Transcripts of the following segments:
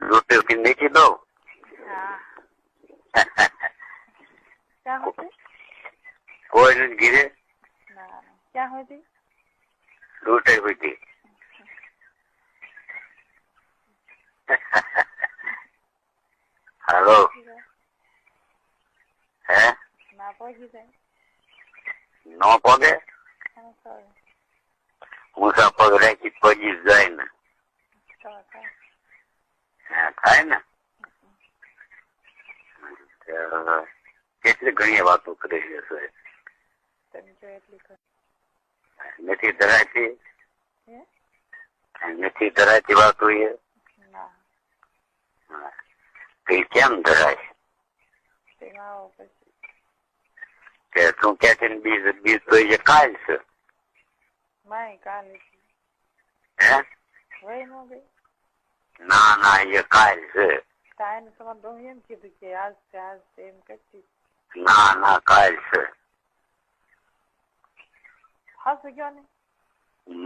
रोटी की देखी दो। हाँ क्या होती? कोई नहीं गिरे ना क्या होती? रोटी हुई। हेलो है ना पहुंची जाए नो पगे हाँ सर मुसा पग रहे कि पजी जाए ना થાય ને કેટલી ઘણી વાતો કરી છે નથી ધરાતી નથી ધરાતી વાતો એ કેમ ધરાય કે તું કે છે બીજ બીજ તો એ કાલ છે હે ના ના એ કાલ છે ના ના કાલ છે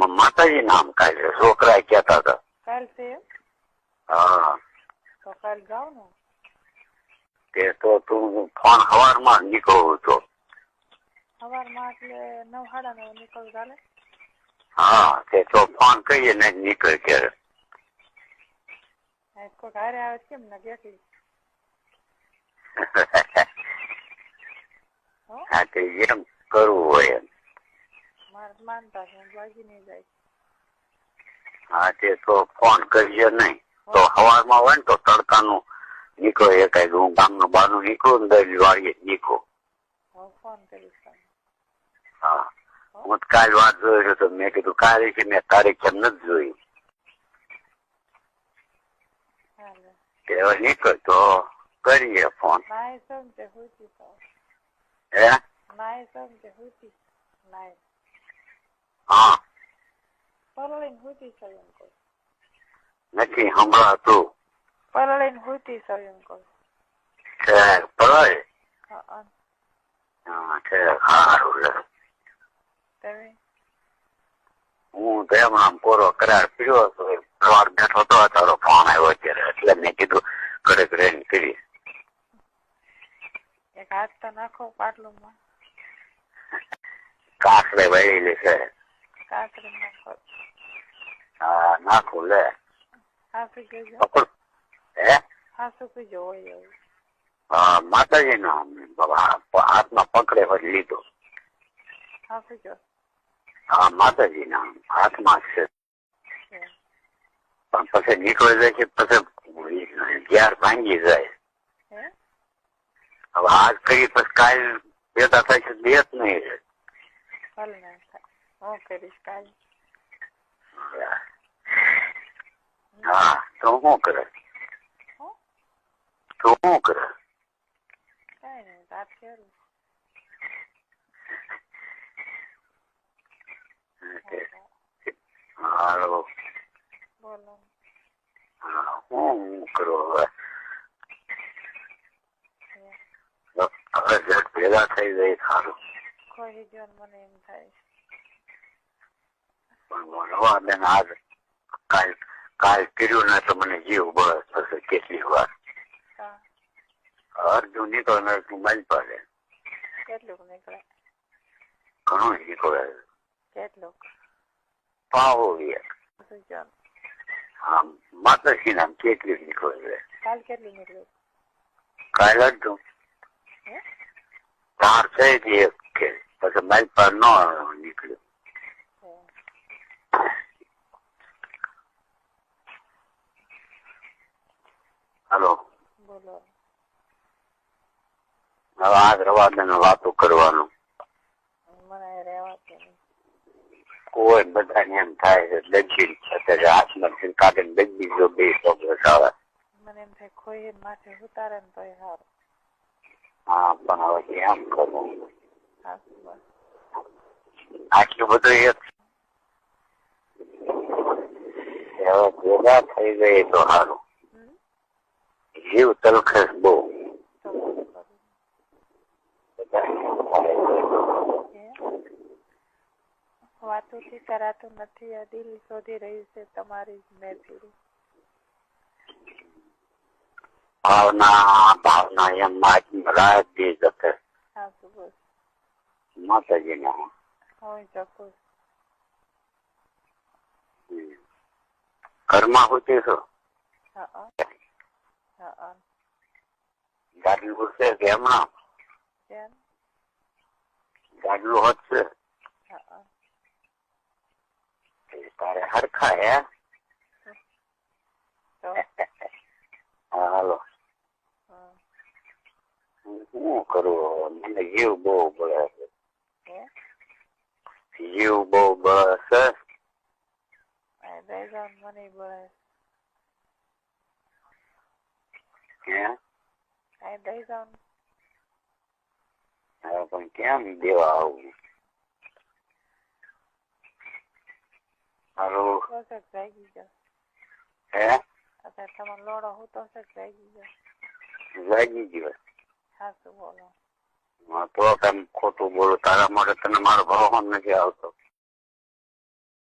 માતાજી નામ કાલ છે છોકરા કહેતા હતા હા તે તો તું ફોન સવારમાં નીકળવું છો હા તે તો ફોન કહીએ ને નીકળે ત્યારે હા તે એમ કરવું હોય એમ હા તે તો ફોન કરીએ નહીં તો સવારમાં હોય ને તો તડકાનું નીકળો એ કઈ હું ગામનું બહારનું નીકળું ને દરી વાળીએ નીકળું હા હું કાલ વાત જોઈ તો મેં કીધું કાલે છે મેં તારીખ એમ નથી જોઈ હવે નીકળ તો કરીએ ફોન હે હા નથી સંભળાતું પડાય હા સારું હું તો એમ આમ પૂરો કરાર પીડ્યો હતો સવાર બેઠો હતો તારો ફોન આવ્યો અત્યારે એટલે મેં કીધું ઘરે ઘરે કરીએ કાકડે વળેલી છે હા નાખું લે પકડ હે હા માતાજી નામ હાથમાં પકડે પછી લીધો હા માતાજી નામ હાથમાં છે પણ પછી નીકળી જાય છે પછી ઘેર ભાંગી જાય હવે આજ કરી પછી કાલ ભેગા થાય છે બે જ નહીં હા તો શું કરે તો શું કરે હાલો શું કરો હવે જટ ભેગા થઈ જાય સારું પણ બેન આજ કાલ કર્યું ને તો મને જીવ બસ થશે કેટલી વાર અર્જુન નીકળે તું મારી પાસે ઘણું નીકળે પાવો હા માતાજી નામ કેટલી નીકળે કાલ અડધું 4 થઈ ગઈ પછી મારી પાસે ન નીકળ્યું હાલો હવે આજ રવાદન વાતો કરવાનું કોઈ બધાને એમ થાય છે દક્ષિણ છે હાથમાં કાઢે બીજો બે શબ્દ આવે હા પણ હવે એમ કરવું આટલું બધું એક હવે ભેગા થઈ ગઈ તો સારું જીવ તલખસ બહુ વાતોથી કરાતું નથી આ દિલ શોધી રહ્યું છે તમારી મહેરબાની ભાવના એમ રાત દે જતે હા સુબહ માતાજીને હોય ચોક્કસ ઘરમાં હોતી છો હા હા ગાડલું છે કે હમણાં કેમ ગાડલું હોત છે હા તારે હરખા હે તો હાલો શું કરું મને જીવ બહુ બળે છે જીવ બહુ બળે છે દઈ જાવ મને બોલે હે દઈ જાવ હવે પણ કેમ દેવા આવું હાલો તો જાગી જાવ હે અત્યારે તમારો લોડો હું તો જાગી જાવ જાગી ગયો સાચું બોલો તો કેમ ખોટું બોલું તારા માટે તને મારો ભાવ નથી આવતો